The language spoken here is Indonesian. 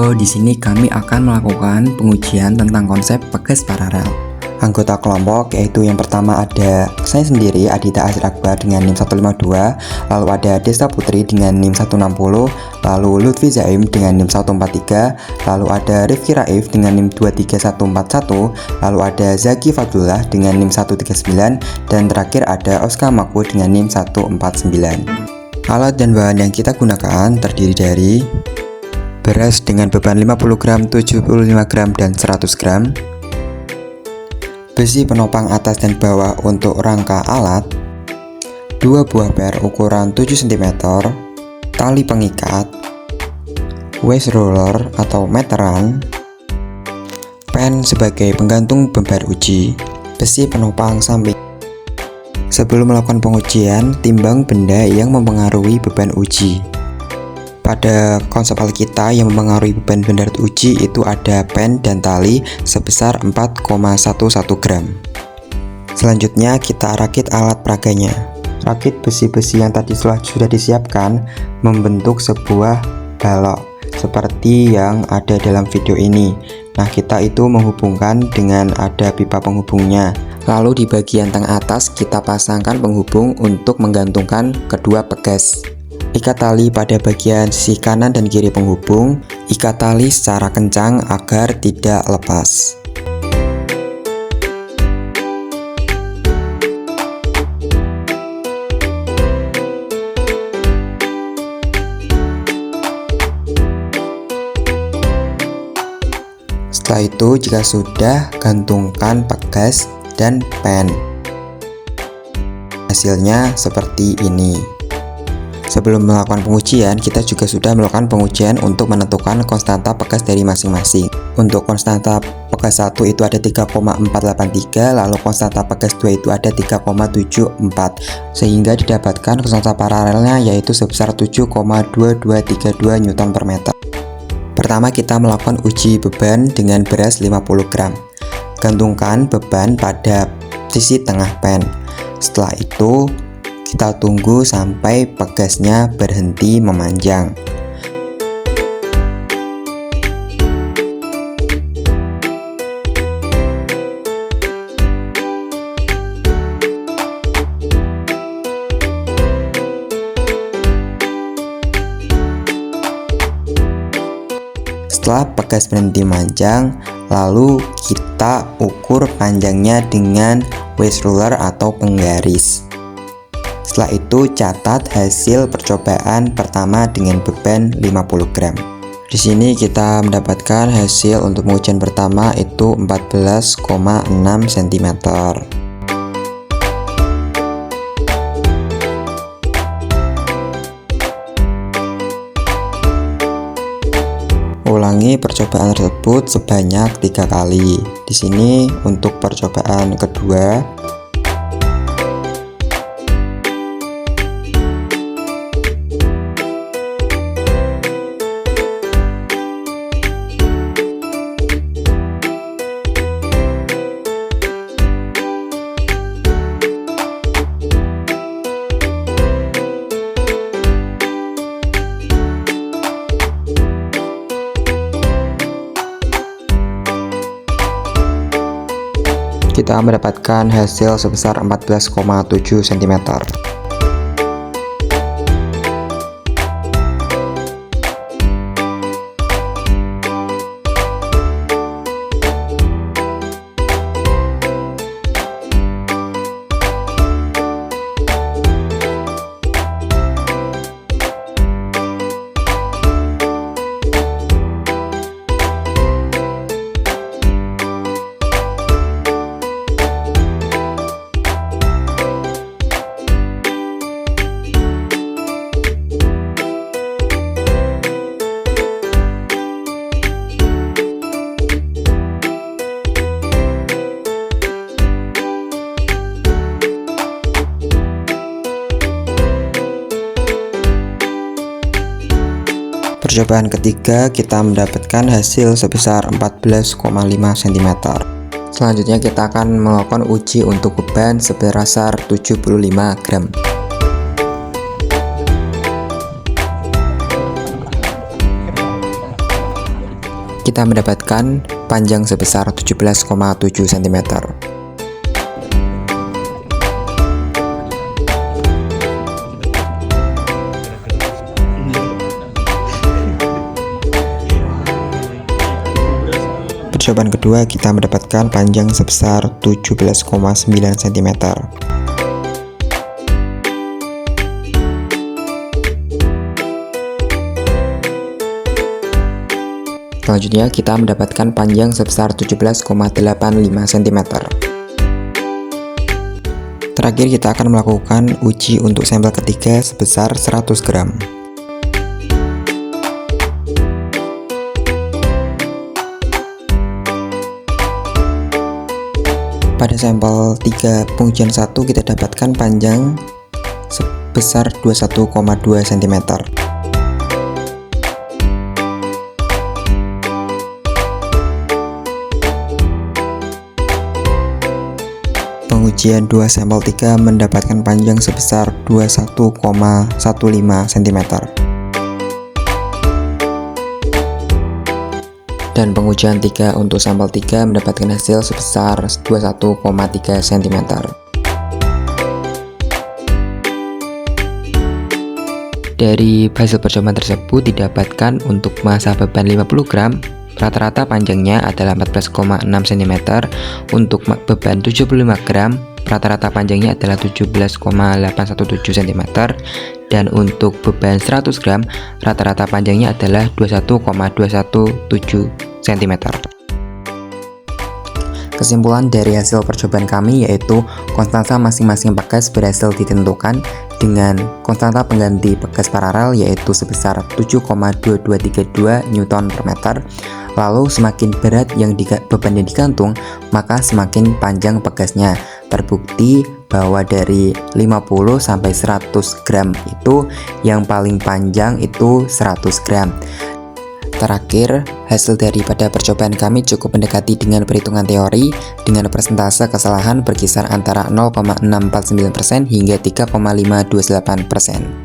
Halo, di sini kami akan melakukan pengujian tentang konsep pegas paralel. Anggota kelompok yaitu yang pertama ada saya sendiri Adita Azhar Akbar dengan NIM 152, lalu ada Desta Putri dengan NIM 160, lalu Lutfi Zaim dengan NIM 143, lalu ada Rifki Raif dengan NIM 23141, lalu ada Zaki Fadullah dengan NIM 139, dan terakhir ada Oscar Makwu dengan NIM 149. Alat dan bahan yang kita gunakan terdiri dari beras dengan beban 50 gram, 75 gram, dan 100 gram, besi penopang atas dan bawah untuk rangka alat, 2 buah per ukuran 7 cm, tali pengikat, waste roller atau meteran, pen sebagai penggantung bembar uji, besi penopang samping. Sebelum melakukan pengujian, timbang benda yang mempengaruhi beban uji. Pada konsep alat kita yang mempengaruhi beban benda uji itu ada pen dan tali sebesar 4,11 gram. Selanjutnya kita rakit alat peraganya. Rakit besi-besi yang tadi sudah disiapkan membentuk sebuah balok seperti yang ada dalam video ini. Nah, kita itu menghubungkan dengan ada pipa penghubungnya. Lalu di bagian tengah atas kita pasangkan penghubung untuk menggantungkan kedua pegas. Ikat tali pada bagian sisi kanan dan kiri penghubung. Ikat tali secara kencang agar tidak lepas. Setelah itu, jika sudah, gantungkan pegas dan pen. Hasilnya seperti ini. Sebelum melakukan pengujian, kita juga sudah melakukan pengujian untuk menentukan konstanta pegas dari masing-masing. Untuk konstanta pegas 1 itu ada 3,483, lalu konstanta pegas 2 itu ada 3,74, sehingga didapatkan konstanta paralelnya yaitu sebesar 7,2232 Newton per meter. Pertama, kita melakukan uji beban dengan beras 50 gram. Gantungkan beban pada sisi tengah pen. Setelah itu, kita tunggu sampai pegasnya berhenti memanjang. Setelah pegas berhenti memanjang, lalu kita ukur panjangnya dengan waste ruler atau penggaris. Setelah itu catat hasil percobaan pertama dengan beban 50 gram. Di sini kita mendapatkan hasil untuk pengujian pertama itu 14,6 cm. Ulangi percobaan tersebut sebanyak 3 kali. Di sini untuk percobaan kedua, kita mendapatkan hasil sebesar 14,7 cm. Percobaan ketiga kita mendapatkan hasil sebesar 14,5 cm. Selanjutnya kita akan melakukan uji untuk beban sebesar 75 gram. kita mendapatkan panjang sebesar 17,7 cm. Percobaan kedua kita mendapatkan panjang sebesar 17,9 cm. Selanjutnya kita mendapatkan panjang sebesar 17,85 cm. Terakhir kita akan melakukan uji untuk sampel ketiga sebesar 100 gram. Pada sampel 3 pengujian 1 kita dapatkan panjang sebesar 21,2 cm. Pengujian 2 sampel 3 mendapatkan panjang sebesar 21,15 cm. Dan pengujian 3 untuk sampel 3 mendapatkan hasil sebesar 21,3 cm. Dari hasil percobaan tersebut didapatkan untuk massa beban 50 gram, rata-rata panjangnya adalah 14,6 cm. Untuk beban 75 gram, rata-rata panjangnya adalah 17,817 cm. Dan untuk beban 100 gram, rata-rata panjangnya adalah 21,217 cm. Kesimpulan dari hasil percobaan kami yaitu konstanta masing-masing pegas berhasil ditentukan dengan konstanta pengganti pegas paralel yaitu sebesar 7,2232 Newton per meter. Lalu semakin berat beban yang digantung, maka semakin panjang pegasnya. Terbukti bahwa dari 50 sampai 100 gram itu yang paling panjang itu 100 gram. Terakhir, hasil daripada percobaan kami cukup mendekati dengan perhitungan teori dengan persentase kesalahan berkisar antara 0,649% hingga 3,528%.